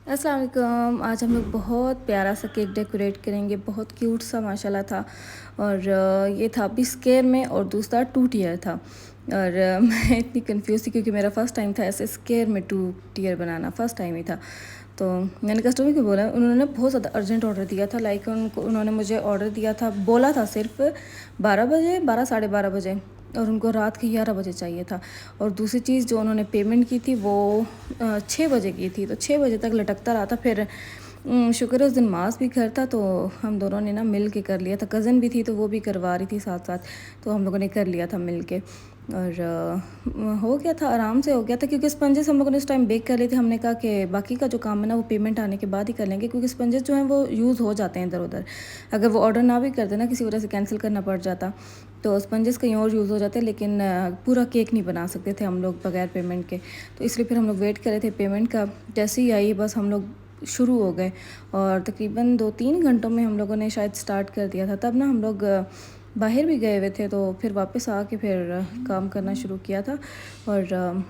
अस्सलाम वालेकुम। आज हम लोग बहुत प्यारा सा केक डेकोरेट करेंगे, बहुत क्यूट सा माशाल्लाह था। और ये था अभी स्क्वायर में और दूसरा 2 टियर था। और मैं इतनी कंफ्यूज थी क्योंकि मेरा फ़र्स्ट टाइम था ऐसे स्क्वायर में 2 टियर बनाना, फ़र्स्ट टाइम ही था। तो मैंने कस्टमर को बोला, उन्होंने बहुत ज़्यादा अर्जेंट ऑर्डर दिया था। लाइक उन्होंने मुझे ऑर्डर दिया था, बोला था सिर्फ 12 बजे, 12 साढ़े 12 बजे, और उनको रात के 11 बजे चाहिए था। और दूसरी चीज़ जो उन्होंने पेमेंट की थी वो 6 बजे की थी, तो 6 बजे तक लटकता रहा था। फिर शुक्र है उस दिन मास भी घर था, तो हम दोनों ने ना मिल के कर लिया था। कज़न भी थी तो वो भी करवा रही थी साथ साथ, तो हम लोगों ने कर लिया था मिल के। और हो गया था, आराम से हो गया था, क्योंकि स्पंजेस हम लोगों ने उस टाइम बेक कर लिए थे। हमने कहा कि बाकी का जो काम है ना वो पेमेंट आने के बाद ही कर लेंगे, क्योंकि स्पंजेस जो हैं वो यूज़ हो जाते हैं इधर उधर। अगर वो ऑर्डर ना भी करते ना, किसी वजह से कैंसिल करना पड़ जाता, तो स्पंजेस कहीं और यूज़ हो जाते, लेकिन पूरा केक नहीं बना सकते थे हम लोग बगैर पेमेंट के। तो इसलिए फिर हम लोग वेट कर रहे थे पेमेंट का। जैसे ही आई बस हम लोग शुरू हो गए, और तकरीबन 2-3 घंटों में हम लोगों ने शायद स्टार्ट कर दिया था। तब ना हम लोग बाहर भी गए हुए थे, तो फिर वापस आके फिर काम करना शुरू किया था। और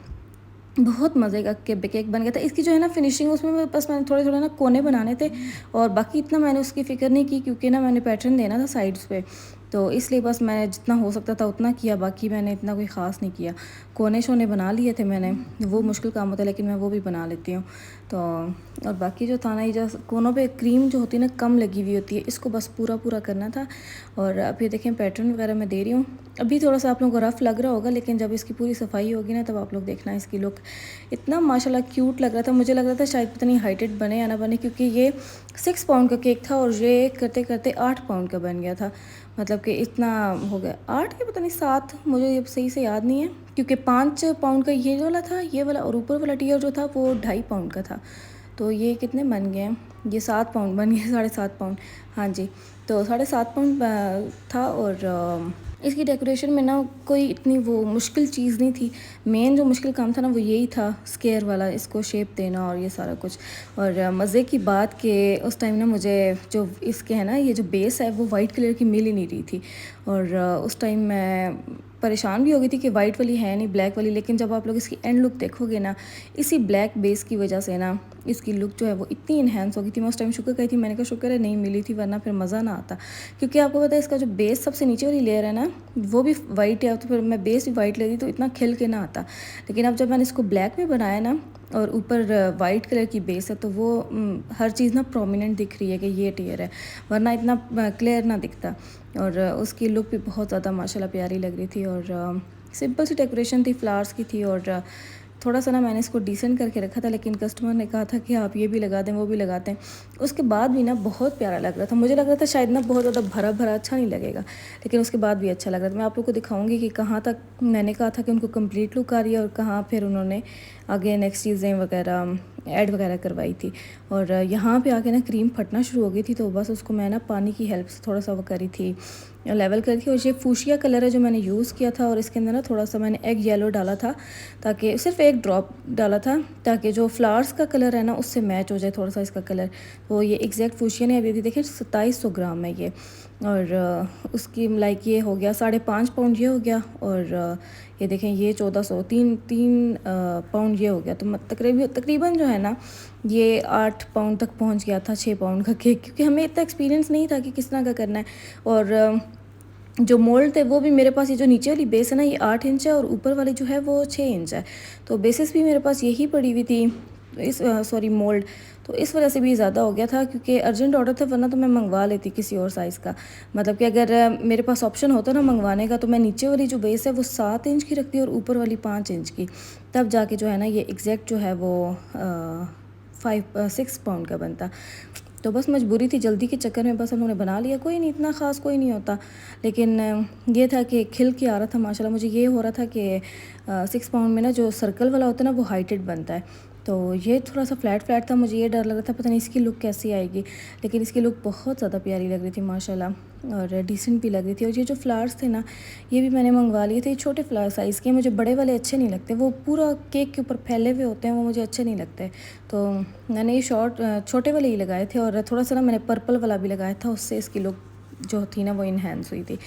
बहुत मज़े का केक बन गया था। इसकी जो है ना फिनिशिंग, उसमें बस मैंने थोड़े थोड़े ना कोने बनाने थे, और बाकी इतना मैंने उसकी फ़िक्र नहीं की, क्योंकि ना मैंने पैटर्न देना था साइड्स पे, तो इसलिए बस मैंने जितना हो सकता था उतना किया। बाकी मैंने इतना कोई ख़ास नहीं किया। कोने शोने बना लिए थे मैंने, वो मुश्किल काम होता है, लेकिन मैं वो भी बना लेती हूँ। तो और बाकी जो था ना, ये जो कोनों पे क्रीम जो होती है ना कम लगी हुई होती है, इसको बस पूरा पूरा करना था। और अब ये देखें पैटर्न वगैरह मैं दे रही हूँ। अभी थोड़ा सा आप लोगों को रफ़ लग रहा होगा, लेकिन जब इसकी पूरी सफाई होगी ना, तब आप लोग देखना इसकी लुक। इतना माशाल्लाह क्यूट लग रहा था। मुझे लग रहा था शायद पता नहीं हाइटेड बने या ना बने, क्योंकि ये 6 पाउंड का केक था और ये करते करते 8 पाउंड का बन गया था। मतलब कि इतना हो गया, 8 या पता नहीं 7, मुझे ये सही से याद नहीं है, क्योंकि 5 पाउंड का ये वाला था, ये वाला, और ऊपर वाला टियर जो था वो 2.5 पाउंड का था। तो ये कितने बन गए हैं, ये 7 पाउंड बन गए, 7.5 पाउंड। हाँ जी, तो 7.5 पाउंड था। और इसकी डेकोरेशन में ना कोई इतनी वो मुश्किल चीज़ नहीं थी। मेन जो मुश्किल काम था ना वो यही था, स्क्वायर वाला, इसको शेप देना और ये सारा कुछ। और मज़े की बात कि उस टाइम ना मुझे जो इसके है ना, ये जो बेस है वो वाइट कलर की मिल ही नहीं रही थी। और उस टाइम मैं परेशान भी हो गई थी कि वाइट वाली है नहीं, ब्लैक वाली। लेकिन जब आप लोग इसकी एंड लुक देखोगे ना, इसी ब्लैक बेस की वजह से ना इसकी लुक जो है वो इतनी इन्हेंस हो गई थी। मैं उस टाइम शुक्र कही थी, मैंने कहा शुक्र है नहीं मिली थी, वरना फिर मज़ा ना आता। क्योंकि आपको पता है इसका जो बेस सबसे नीचे वाली लेयर है ना, वो भी वाइट है, तो फिर मैं बेस भी वाइट लेती तो इतना खिल के ना आता। लेकिन अब जब मैंने इसको ब्लैक में बनाया ना, और ऊपर वाइट कलर की बेस है, तो वो हर चीज़ ना प्रोमिनेंट दिख रही है कि ये टियर है, वरना इतना क्लियर ना दिखता। और उसकी लुक भी बहुत ज़्यादा माशाल्लाह प्यारी लग रही थी। और सिंपल सी डेकोरेशन थी, फ्लावर्स की थी। और थोड़ा सा ना मैंने इसको डिसेंट करके रखा था, लेकिन कस्टमर ने कहा था कि आप ये भी लगा दें, वो भी लगाते हैं। उसके बाद भी ना बहुत प्यारा लग रहा था। मुझे लग रहा था शायद ना बहुत ज़्यादा भरा भरा अच्छा नहीं लगेगा, लेकिन उसके बाद भी अच्छा लग रहा था। मैं आप लोग को दिखाऊंगी कि कहाँ तक मैंने कहा था कि उनको कंप्लीट लुक आ रही है, और कहाँ फिर उन्होंने आगे नेक्स्ट चीज़ें वगैरह ऐड वगैरह करवाई थी। और यहाँ पे आके ना क्रीम फटना शुरू हो गई थी, तो बस उसको मैं ना पानी की हेल्प से थोड़ा सा वो करी थी, लेवल करी थी। और ये फूशिया कलर है जो मैंने यूज़ किया था, और इसके अंदर ना थोड़ा सा मैंने एग येलो डाला था, ताकि सिर्फ एक ड्रॉप डाला था, ताकि जो फ्लावर्स का कलर है ना उससे मैच हो जाए थोड़ा सा इसका कलर। तो ये एग्जैक्ट फूशिया नहीं अभी थी, देखिए 2700 ग्राम है ये। और उसकी लाइक ये हो गया 5.5 पाउंड ये हो गया। और ये देखें ये 1400, तीन पाउंड ये हो गया। तो तकरीबन जो है ना ये 8 पाउंड तक पहुंच गया था, 6 पाउंड का केक, क्योंकि हमें इतना एक्सपीरियंस नहीं था कि किस तरह का करना है। और जो मोल्ड थे वो भी मेरे पास, ये जो नीचे वाली बेस है ना ये 8 इंच है, और ऊपर वाली जो है वो 6 इंच है। तो बेसिस भी मेरे पास यही पड़ी हुई थी, इस सॉरी मोल्ड। तो इस वजह से भी ज़्यादा हो गया था, क्योंकि अर्जेंट ऑर्डर था, वरना तो मैं मंगवा लेती किसी और साइज़ का। मतलब कि अगर मेरे पास ऑप्शन होता ना मंगवाने का, तो मैं नीचे वाली जो बेस है वो 7 इंच की रखती और ऊपर वाली 5 इंच की, तब जाके जो है ना ये एग्जैक्ट जो है वो 6 पाउंड का बनता। तो बस मजबूरी थी, जल्दी के चक्कर में बस उन्होंने बना लिया। कोई नहीं, इतना ख़ास कोई नहीं होता, लेकिन ये था कि खिल के आ रहा था माशाल्लाह। मुझे ये हो रहा था कि 6 पाउंड में ना जो सर्कल वाला होता है ना वो हाइटेड बनता है, तो ये थोड़ा सा फ्लैट फ्लैट था। मुझे ये डर लग रहा था पता नहीं इसकी लुक कैसी आएगी, लेकिन इसकी लुक बहुत ज़्यादा प्यारी लग रही थी माशाल्लाह, और डिसेंट भी लग रही थी। और ये जो फ्लावर्स थे ना ये भी मैंने मंगवा लिए थे, छोटे फ्लावर साइज़ के। मुझे बड़े वाले अच्छे नहीं लगते, वो पूरा केक के ऊपर फैले हुए होते हैं, वो मुझे अच्छे नहीं लगते। तो मैंने ये छोटे वाले ही लगाए थे, और थोड़ा सा ना मैंने पर्पल वाला भी लगाया था, उससे इसकी लुक जो थी ना वो इन्हेंस हुई थी।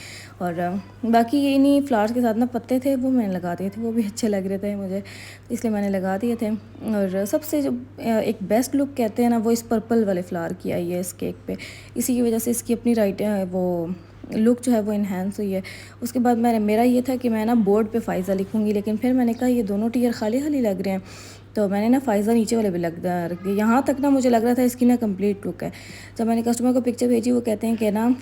और बाकी ये इन्हीं फ्लावर्स के साथ ना पत्ते थे वो मैंने लगा दिए थे, वो भी अच्छे लग रहे थे मुझे, इसलिए मैंने लगा दिए थे। और सबसे जो एक बेस्ट लुक कहते हैं ना वो इस पर्पल वाले फ्लावर की आई है इस केक पे, इसी की वजह से इसकी अपनी वो लुक जो है वो इन्हेंस हुई है। उसके बाद मेरा ये था कि मैं ना बोर्ड पे फ़ाइज़ा लिखूँगी, लेकिन फिर मैंने कहा ये दोनों टीयर खाली खाली लग रहे हैं, तो मैंने ना फ़ाइज़ा नीचे वाले भी रख दिए। यहाँ तक ना मुझे लग रहा था इसकी ना कंप्लीट लुक है। जब मैंने कस्टमर को पिक्चर भेजी वो कहते हैं कि ना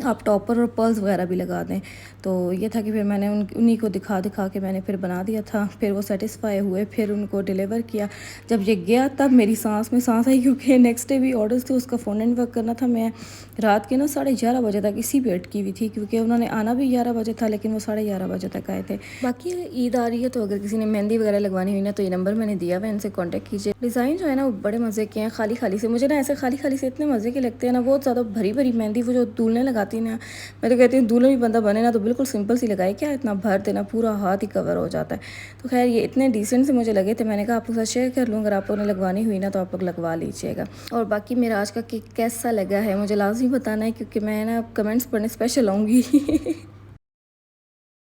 आप टॉपर और पर्ल्स वगैरह भी लगा दें, तो ये था कि फिर मैंने उन्हीं को दिखा के मैंने फिर बना दिया था। फिर वो सेटिस्फाई हुए, फिर उनको डिलीवर किया। जब ये गया तब मेरी सांस में सांस आई, क्योंकि नेक्स्ट डे भी ऑर्डर्स थे, उसका फ़ोन एंड वर्क करना था। मैं रात के ना 11:30 बजे तक इसी पे अटकी हुई थी, क्योंकि उन्होंने आना भी 11 बजे था, लेकिन वो 11:30 बजे तक आए थे। बाकी ईद आ रही है, तो अगर किसी ने मेहंदी वगैरह लगवानी हुई ना तो ये नंबर मैंने दिया हुआ है, इनसे कॉन्टैक्ट कीजिए। डिज़ाइन जो है ना वो बड़े मज़े के हैं, खाली खाली से मुझे ना ऐसे खाली खाली से इतने मज़े के लगते हैं ना, बहुत ज़्यादा भरी भरी मेहंदी वो जो दूल्हे लगाती हैं ना, मैं तो कहती हूँ दूल्हा भी बंदा बने ना तो बिल्कुल सिंपल सी लगाए, क्या इतना भर देना, पूरा हाथ ही कवर हो जाता है। तो खैर ये इतने डिसेंट से मुझे लगे थे, मैंने कहा आप लोग साथ शेयर कर लूँ, अगर आप लोगों ने लगवानी हुई ना तो आप लोग लगवा लीजिएगा। और बाकी मेरा आज का केक कैसा लगा है मुझे लाजमी बताना है, क्योंकि मैं ना कमेंट्स पढ़ने स्पेशल आऊँगी।